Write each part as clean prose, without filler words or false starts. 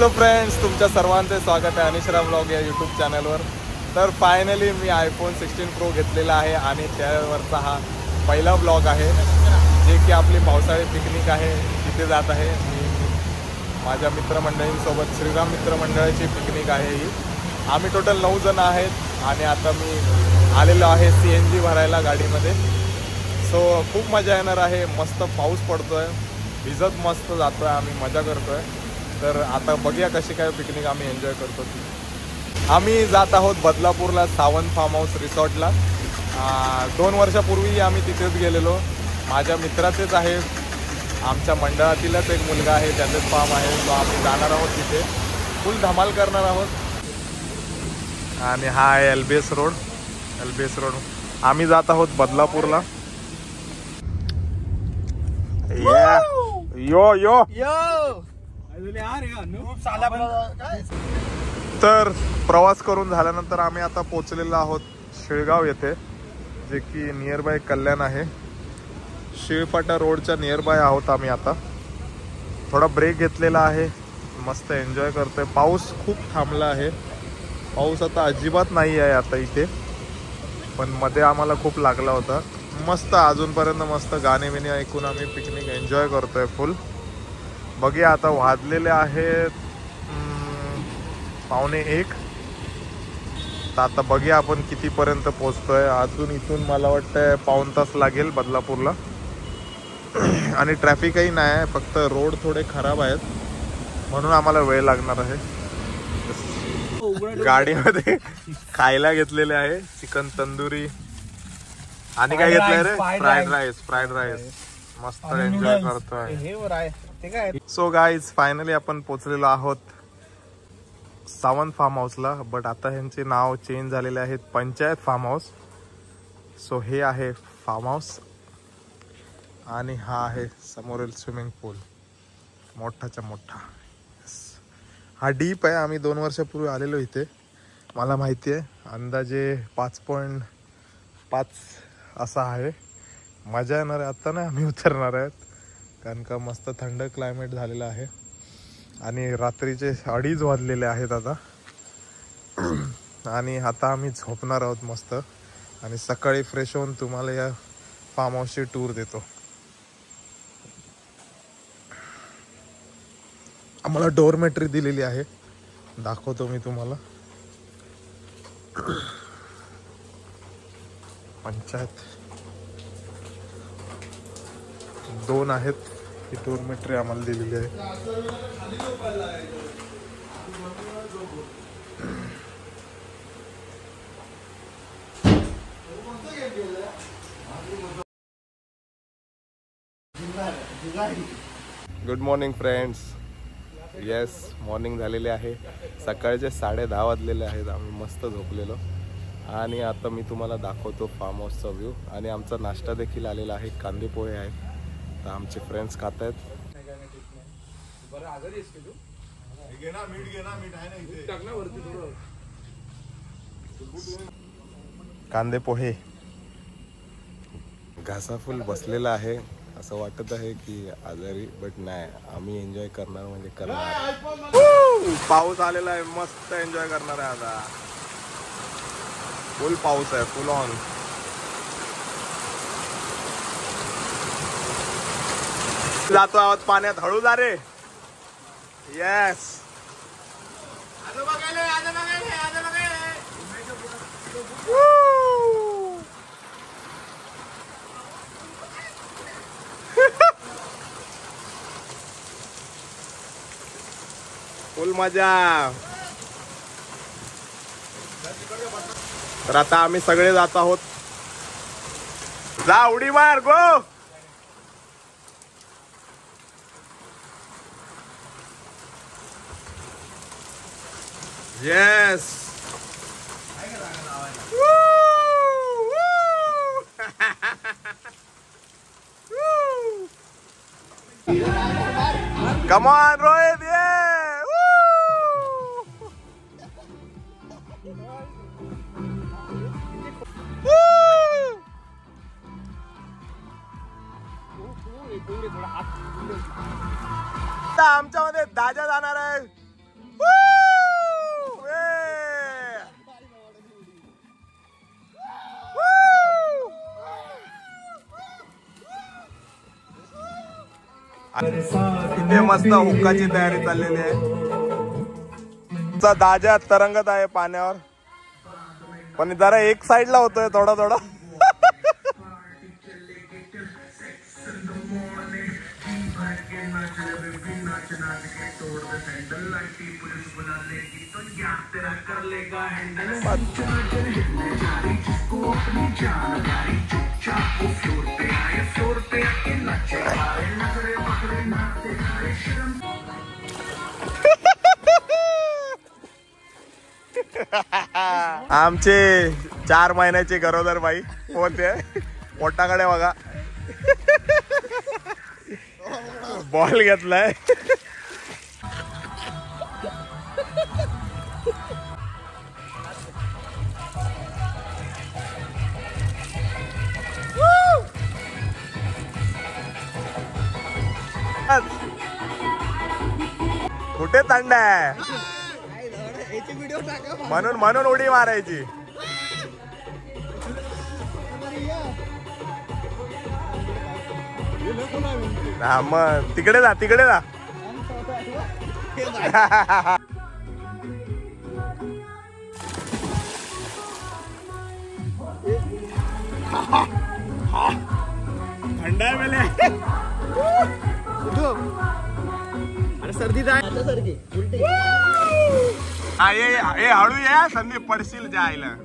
Hello friends, तुमच्या सर्वांचे स्वागत आहे अनिश्राम व्लॉग या यूट्यूब चॅनलवर। तर फायनली मी आयफोन 16 प्रो घेतलेला आहे आणि त्यावरचा हा पहिला व्लॉग आहे, जे की आपली पावसाळी पिकनिक आहे तिथे जात आहे। मी माझ्या मित्रमंडळींसोबत श्रीराम मित्रमंडळाची पिकनिक आहे ही। आम्ही टोटल 9 जण आहेत आणि आता मी आलेलो आहे CNG भरायला गाडीमध्ये। सो खूप मजा येणार आहे। मस्त पाऊस पडतोय, भिजत मस्त जातोय, आम्ही मजा करतोय। तर आता बघूया कशी काय पिकनिक आम्ही एन्जॉय करतो ती। आम्ही जात आहोत बदलापूरला सावंत फार्म हाऊस रिसॉर्टला। 2 वर्षापूर्वी आम्ही तिथेच गेलेलो। माझ्या मित्राचेच आहे, आमच्या मंडळातीलच एक मुलगा आहे, त्याचेच फार्म आहे। तो आम्ही जाणार आहोत तिथे, फुल धमाल करणार आहोत। आणि हा आहे LBS रोड। आम्ही जात आहोत बदलापूरला। यो यो यो तर प्रवास करून झाल्यानंतर आम्ही आता पोहोचलेलो आहोत शेळगाव येथे, जे की नियर बाय कल्याण आहे। शिळपाटा रोडच्या नियर बाय आहोत आम्ही आता। थोडा ब्रेक घेतलेला आहे, मस्त एन्जॉय करतोय। पाऊस खूप थांबला आहे, पाऊस आता अजिबात नाही आहे आता इथे, पण मध्ये आम्हाला खूप लागला होता। मस्त अजूनपर्यंत मस्त गाणे बिणे ऐकून आम्ही पिकनिक एन्जॉय करतोय फुल। बघूया आता वाजलेले आहेत 12:45। तर आता बघूया आपण कितीपर्यंत पोहोचतोय। अजून इथून मला वाटतंय पाऊण तास लागेल बदलापूरला। आणि ट्रॅफिकही नाही आहे, फक्त रोड थोडे खराब आहेत म्हणून आम्हाला वेळ लागणार आहे। गाडीमध्ये खायला घेतलेले आहे चिकन तंदुरी आणि काय घेतलंय रे, फ्राईड राईस। मस्त एन्जॉय करतोय। सो गाईज, फायनली आपण पोहोचलेलो आहोत सावंत फार्म हाऊसला, बट आता ह्यांचे नाव चेंज झालेले आहेत पंचायत फार्म हाऊस। सो हे आहे फार्म हाऊस आणि हा आहे समोरील स्विमिंग पूल, मोठाच्या मोठा। हा डीप आहे। आम्ही 2 वर्षापूर्वी आलेलो इथे, मला माहिती आहे। अंदाजे 5.5 असा आहे। मजा येणार आहे। आता नाही आम्ही उतरणार आहेत, कारण का मस्त थंड क्लायमेट झालेलं आहे आणि रात्रीचे 2:30 वाजलेले आहेत आता। आणि आता आम्ही झोपणार आहोत मस्त, आणि सकाळी फ्रेश होऊन तुम्हाला या फार्म हाऊसची टूर देतो। आम्हाला डोरमेट्री दिलेली आहे, दाखवतो मी तुम्हाला। पंचायत 2 आहेत, ही डोरमेट्री आम्हाला दिलेली आहे। Good morning friends. Yes, morning झालेली आहे। सकाळचे 10:30 वाजलेले आहेत। आम्ही मस्त झोपलेलो आणि आता मी तुम्हाला दाखवतो फार्म हाऊसचा व्ह्यू। आणि आमचा नाश्ता देखील आलेला आहे, कांदे पोहे आहेत। तर आमचे फ्रेंड्स खात आहेत। कांदे पोहे। घासाफुल बसलेला आहे, असं वाटत आहे की आजारी, बट नाही, आम्ही एन्जॉय करणार म्हणजे करणार। पाऊस आलेला आहे, मस्त एन्जॉय करणार आहे आता। फुल पाऊस आहे, फुल ऑन। जातो आहोत पाण्यात, हळू जा रे। येस, फुल मजा। तर आता आम्ही सगळे जात आहोत। जा, उडी मार, गो। येस, कम ऑन रोहित, ये। आमच्यामध्ये दाजा जाणार आहे। इथे मस्त हुक्काची तयारी चाललेली आहे. दाजा तरंगत आहे पाण्यावर, पण जरा एक साइडला होतोय थोडा थोडा. आमचे 4 महिन्याचे गरोदर बाई होते, पोटाकडे बघा बॉल घेतलाय. कुठे थंड आहे म्हणून उडी मारायची. मग तिकडे जा. थंड आहे मेले. अरे सर्दी सारखी हळू या संदीप, पडशील जायला.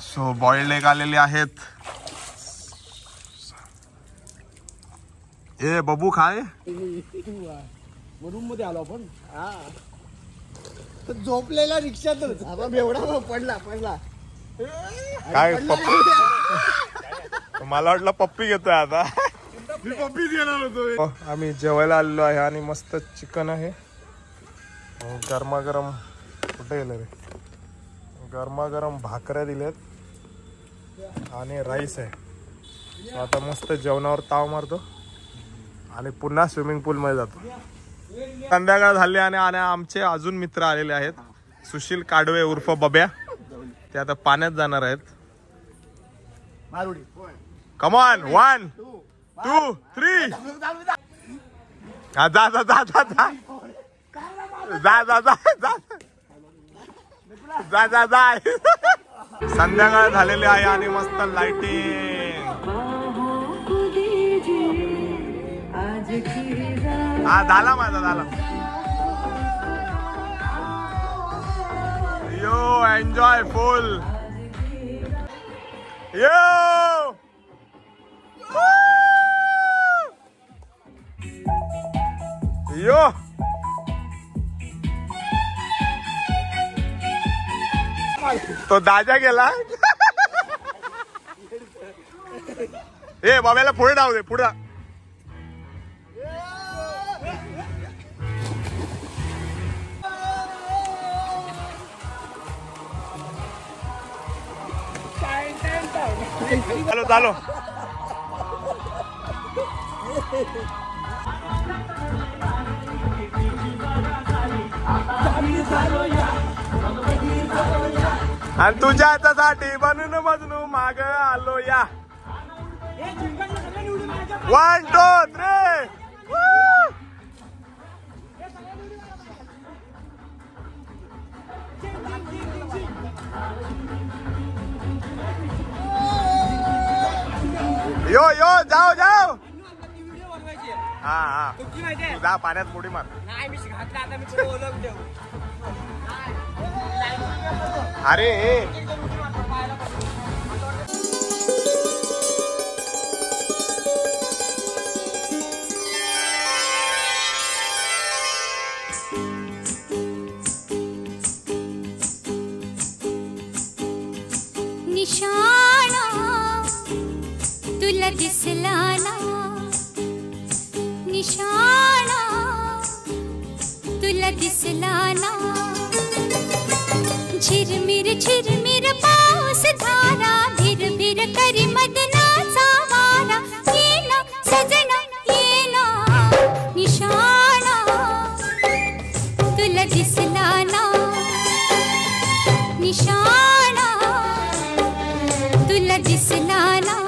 सो बॉइल्ड एग आलेले आहेत. ए बबू खाय. रूम मध्ये आलो आपण. झोपलेला रिक्षातच एवढा पडला काय पप्पी. मला वाटलं पप्पी घेतोय आता. मी पप्पी घेणार होतो. आम्ही जेवायला आलेलो आहे आणि मस्त चिकन आहे. गरमागरम कुठे गेलं रे. गरमागरम भाकऱ्या दिल्यात आणि राईस आहे. आता मस्त जेवणावर ताव मारतो आणि पुन्हा स्विमिंग पूल मध्ये जातो. संध्याकाळ झाली आणि आमचे अजून मित्र आलेले आहेत. सुशील काडवे उर्फ बब्या, ते आता पाण्यात जाणार आहेत. Come on 1 2 3. जा जा जा जा जा जा जा जा जा जा. संध्याकाळ झालेली आहे आणि मस्त लाइटिंग. हा झाला माझा झाला. यो एन्जॉय फुल. यो यो तो दाजा गेला. ए बाबाला पुढे डाव दे. पुढे चालो चालो. आणि तुझ्या हातासाठी बनून बजनू माग आलो या. 1 2 3. यो यो जाओ जाओ. हा हा कुठली माहितीये? जा पाण्यात उडी मार. नाही मी घातला आता मी पुढे ओळख देऊ. अरे निशाणा तुला दिसला ना, निशाणा तुला दिसला ना. झिरमिर झिरमिर पाऊस धारा, भिरभिर करी मदनाचा वारा. ये ना सजना ये ना, निशाणा तुला दिसला ना, निशाणा तुला दिसला ना.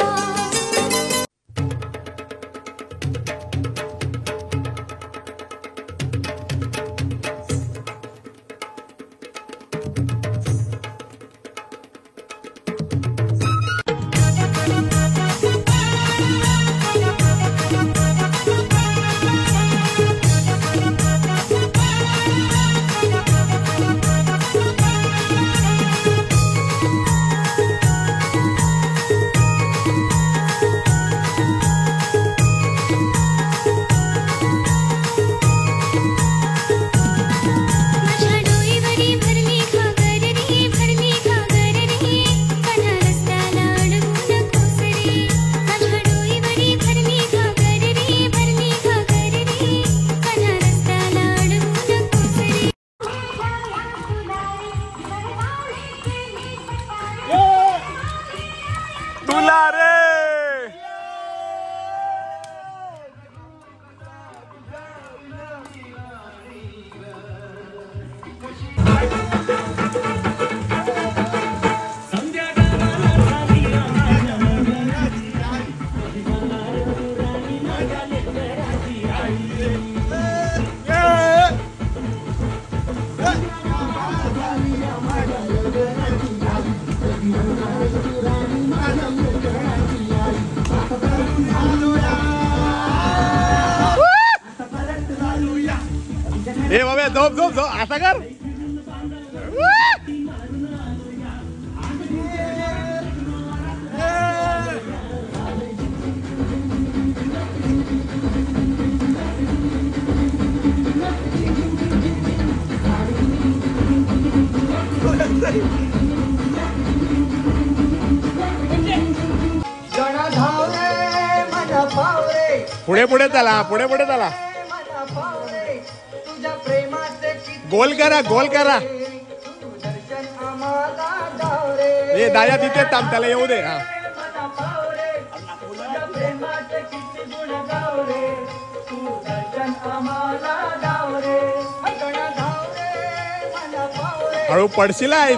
तुला रे ए बाबा झोप झोप झोप असा कर. पुढे पुढे चला पुढे पुढे चला. गोल करा गोल करा. हे दादा तिथे थांब त्याला येऊ दे. हा हळू पडशील आहे.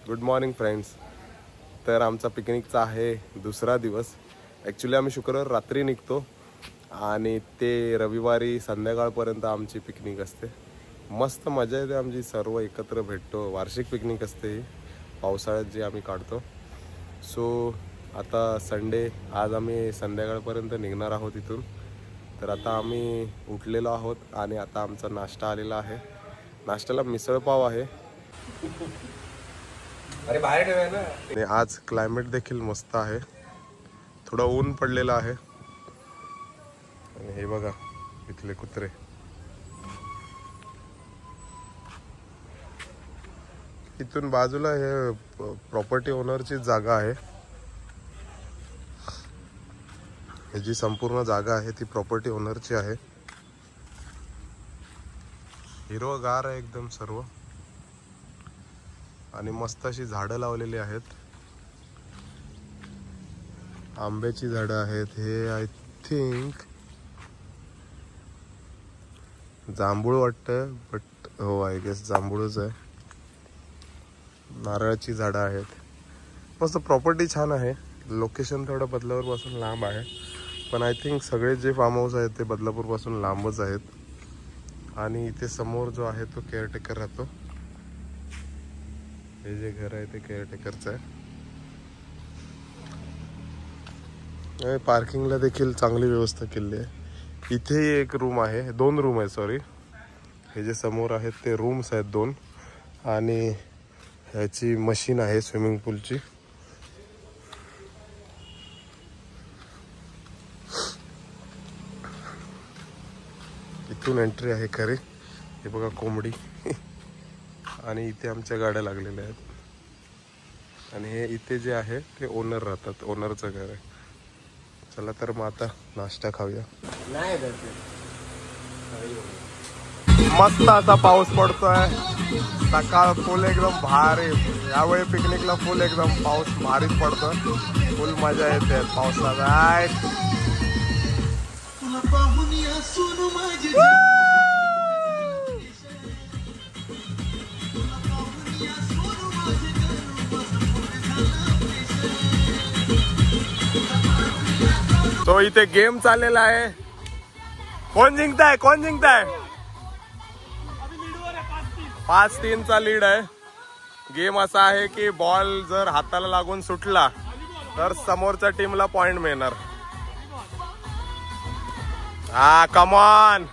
Good morning friends. तर आमचा पिकनिकचा आहे दुसरा दिवस. ॲक्च्युली आम्ही शुक्रवार रात्री निघतो आणि ते रविवारी संध्याकाळपर्यंत आमची पिकनिक असते. मस्त मजा येते आमची, सर्व एकत्र भेटतो. वार्षिक पिकनिक असते ही, पावसाळ्यात जी आम्ही काढतो. सो आता संडे, आज आम्ही संध्याकाळपर्यंत निघणार आहोत इथून. तर आता आम्ही उठलेलो आहोत आणि आता आमचा नाश्ता आलेला आहे. नाश्त्याला मिसळपाव आहे. अरे बाहेर ठेवा ना. आणि आज क्लायमेट देखील मस्त आहे, थोडं ऊन पडलेलं आहे. आणि हे बघा इथले कुत्रे. इथून बाजूला हे प्रॉपर्टी ओनरची जागा आहे. ही जी संपूर्ण जागा आहे ती प्रॉपर्टी ओनरची आहे. हिरवगार आहे एकदम सर्व आणि मस्त अशी झाडं लावलेली आहेत. आंब्याची झाडं आहेत. हे आय थिंक जांभूळ वाटतं, बट हो आय गेस जांभूळच आहे. नारळाची झाडं आहेत. मस्त प्रॉपर्टी छान आहे. लोकेशन थोडं बदलापूर पासून लांब आहे, पण आय थिंक सगळे जे फार्म हाऊस आहेत ते बदलापूर पासून लांबच आहेत. आणि इथे समोर जो आहे तो केअरटेकर राहतो. हे जे घर आहे ते केअरटेकरचं आहे. पार्किंगला देखील चांगली व्यवस्था केली आहे. इथे एक रूम आहे, 2 रूम आहे सॉरी. हे जे समोर आहेत ते रूम्स आहेत 2 आणि ह्याची मशीन आहे स्विमिंग पूलची. इथून एंट्री आहे खरी. हे बघा कोंबडी आणि इथे आमच्या गाड्या लागलेल्या आहेत. आणि हे इथे जे आहे ते ओनर राहतात, ओनरचं घर आहे. चला तर मग आता नाश्ता खाऊया. मस्त असा पाऊस पडतोय. सकाळ फुल एकदम भारी. यावेळी पिकनिकला फुल एकदम पाऊस भारीच पडतोय. फुल मजा येते पावसात. तो इथे गेम चाललेला आहे. कोण जिंकताय 5-3 चा लीड आहे. गेम असा आहे की बॉल जर हाताला लागून सुटला तर समोरच्या टीमला पॉइंट मिळणार. हा कमॉन.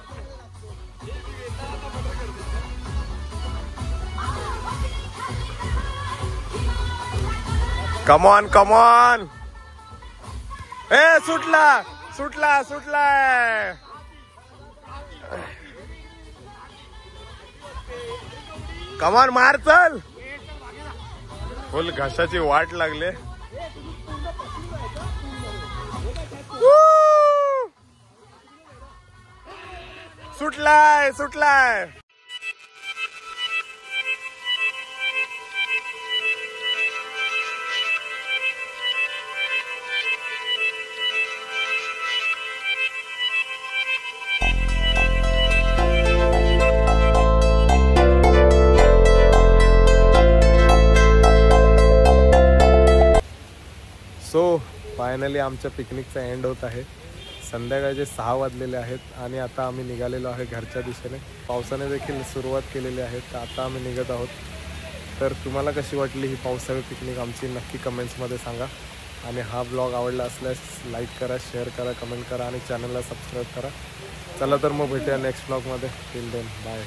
कमॉन. ए सुटला. कमान मार चल. फुल घशाची वाट लागले. सुटलाय. सो फायनली आमच्या पिकनिकचा एंड होत आहे. संध्याकाळचे 6 वाजलेले आहेत आणि आता आम्ही निघालेलो आहे घरच्या दिशेने. पावसाने देखील सुरुवात केलेली आहे, तर आता आम्ही निघत आहोत. तर तुम्हाला कशी वाटली ही पावसाळी पिकनिक आमची नक्की कमेंट्समध्ये सांगा. आणि हा ब्लॉग आवडला असल्यास लाईक करा, शेअर करा, कमेंट करा आणि चॅनलला सबस्क्राईब करा. चला तर मग भेटूया नेक्स्ट ब्लॉगमध्ये. Till then bye.